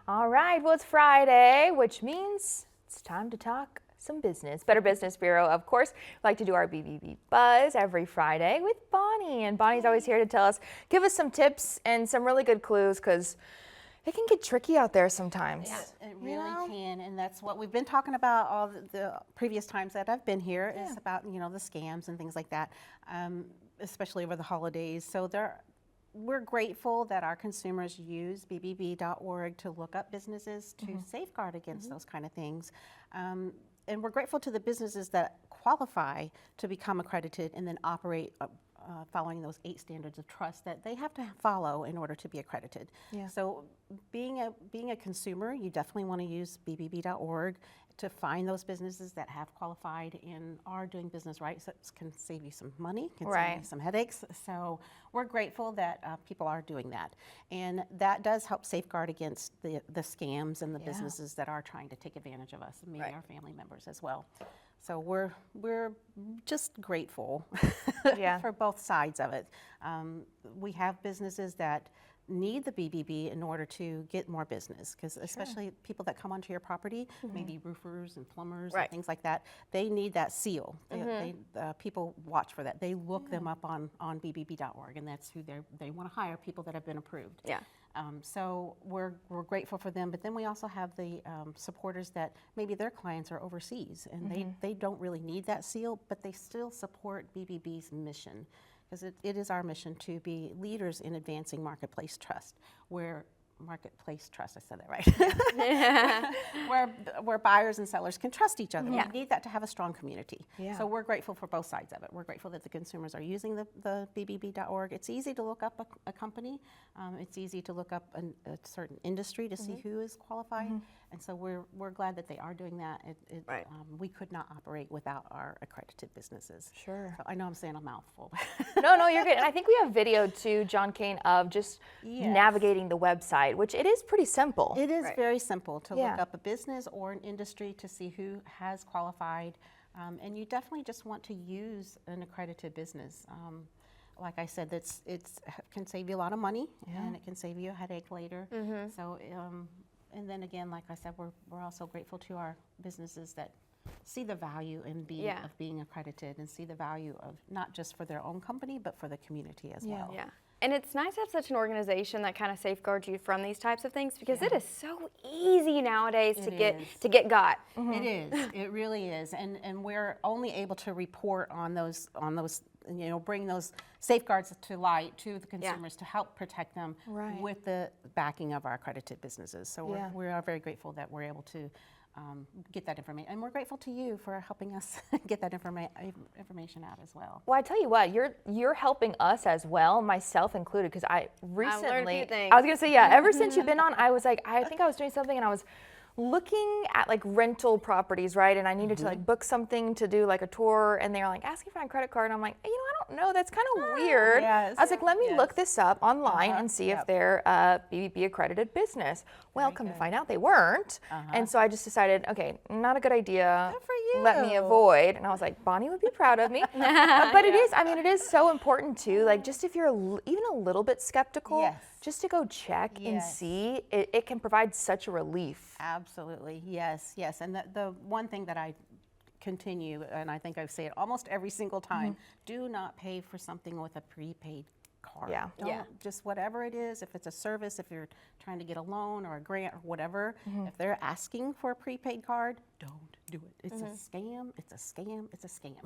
All right, well, it's Friday, which means it's time to talk some business. Better Business Bureau, of course. We like to do our BBB Buzz every Friday with Bonnie, and Bonnie's always here to tell us, give us some tips and some really good clues, because it can get tricky out there sometimes. Yeah, it really can, and that's what we've been talking about all the previous times that I've been here, is about, you know, the scams and things like that, especially over the holidays. So we're grateful that our consumers use bbb.org to look up businesses to safeguard against those kind of things. And we're grateful to the businesses that qualify to become accredited and then operate following those 8 standards of trust that they have to follow in order to be accredited. Yeah. So being a consumer, you definitely want to use bbb.org to find those businesses that have qualified and are doing business right. So it can save you some money, can save you some headaches. So we're grateful that people are doing that. And that does help safeguard against the scams and the businesses that are trying to take advantage of us, and maybe our family members as well. So we're just grateful for both sides of it. We have businesses that need the BBB in order to get more business, because especially people that come onto your property, maybe roofers and plumbers and things like that, they need that seal. People watch for that. They look them up on bbb.org, and that's who they want to hire, people that have been approved. Yeah. So we're grateful for them, but then we also have the supporters that maybe their clients are overseas, and they don't really need that seal, but they still support BBB's mission, because it is our mission to be leaders in advancing marketplace trust, I said that right, where buyers and sellers can trust each other. We need that to have a strong community. So we're grateful for both sides of it. We're grateful that the consumers are using the bbb.org. It's easy to look up a company. It's easy to look up a certain industry to see who is qualified. And so we're glad that they are doing that. We could not operate without our accredited businesses. Sure. So I know I'm saying a mouthful. No, you're good. And I think we have video too, John Kane, of just navigating the website, which it is pretty simple. It is very simple to look up a business or an industry to see who has qualified. And you definitely just want to use an accredited business. Like I said, it can save you a lot of money, and it can save you a headache later. So, and then again, like I said, we're also grateful to our businesses that see the value in being accredited, and see the value of not just for their own company, but for the community as well. Yeah. And it's nice to have such an organization that kind of safeguards you from these types of things, because it is so easy nowadays to get got. It is. It really is. And we're only able to report on those, you know, bring those safeguards to light to the consumers to help protect them with the backing of our accredited businesses. So we are very grateful that we're able to get that information, and we're grateful to you for helping us get that information out as well. Well, I tell you what, you're helping us as well, myself included, because I recently, learned a few things. I was gonna say, ever since you've been on, I was like, I think I was doing something, and I was looking at like rental properties, right? And I needed to like book something to do like a tour, and they're like asking for my credit card, and I'm like, you know, I don't know, that's kind of weird. I was like, let me look this up online and see if they're a BBB accredited business. Well, come to find out they weren't. And so I just decided, okay, not a good idea. Good for you. Let me avoid. And I was like, Bonnie would be proud of me. But it is, I mean, it is so important too. Like, just if you're even a little bit skeptical, just to go check and see, it can provide such a relief. Absolutely, yes. And the one thing that I continue, and I think I say it almost every single time, do not pay for something with a prepaid card. Just whatever it is, if it's a service, if you're trying to get a loan or a grant or whatever, if they're asking for a prepaid card, don't do it. It's a scam, it's a scam, it's a scam.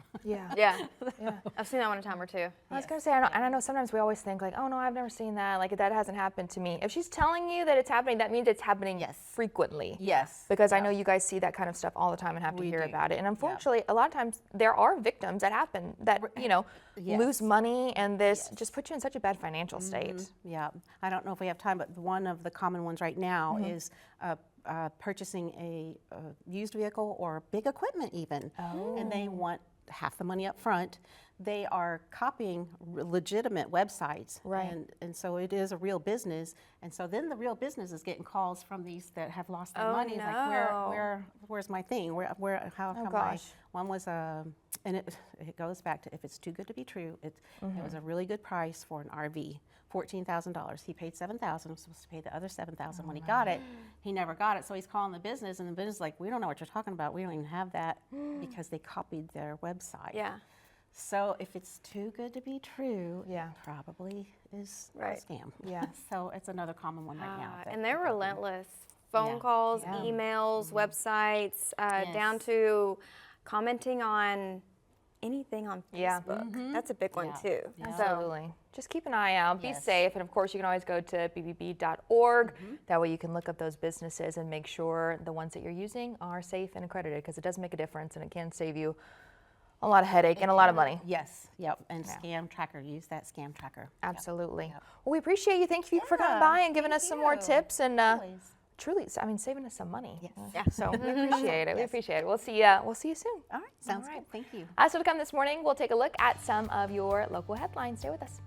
I've seen that one a time or two. I was going to say, I know sometimes we always think like, oh no, I've never seen that. Like, that hasn't happened to me. If she's telling you that it's happening, that means it's happening frequently. Because I know you guys see that kind of stuff all the time and have to hear about it. And unfortunately, a lot of times there are victims that happen that, you know, lose money, and this just puts you in such a bad financial state. I don't know if we have time, but one of the common ones right now is purchasing a used vehicle or big equipment even, and they want half the money up front. they are copying legitimate websites. Right. And so it is a real business. And so then the real business is getting calls from these that have lost their Oh, money. It's no. like, where's my thing? How come gosh. one was and it goes back to if it's too good to be true. It was a really good price for an RV, $14,000. He paid $7,000. Was supposed to pay the other $7,000 when he got it. He never got it, so he's calling the business, and the business is like, we don't know what you're talking about. We don't even have that because they copied their website. Yeah. So if it's too good to be true, Yeah. it probably is Right. a scam. Yeah. So it's another common one right now. that And they're people do. relentless. Phone Yeah. calls, Yeah. emails, websites, down Yes. to commenting on anything on Yeah. Facebook. That's a big one Yeah. too. Yeah. So, Absolutely. Just keep an eye out, be Yes. safe, and of course you can always go to bbb.org. That way you can look up those businesses and make sure the ones that you're using are safe and accredited, because it does make a difference and it can save you a lot of headache and a lot of money. Yes, yep, and Scam Tracker, use that Scam Tracker. Yep. Absolutely. Yep. Well, we appreciate you. Thank you for coming Yeah, by and giving thank us some more you. tips and Always. truly, I mean, saving us some money. Yes. Yeah. So we appreciate it. We Yes. appreciate it. We'll see you soon. All right, sounds right. good. Thank you. So to come this morning, we'll take a look at some of your local headlines. Stay with us.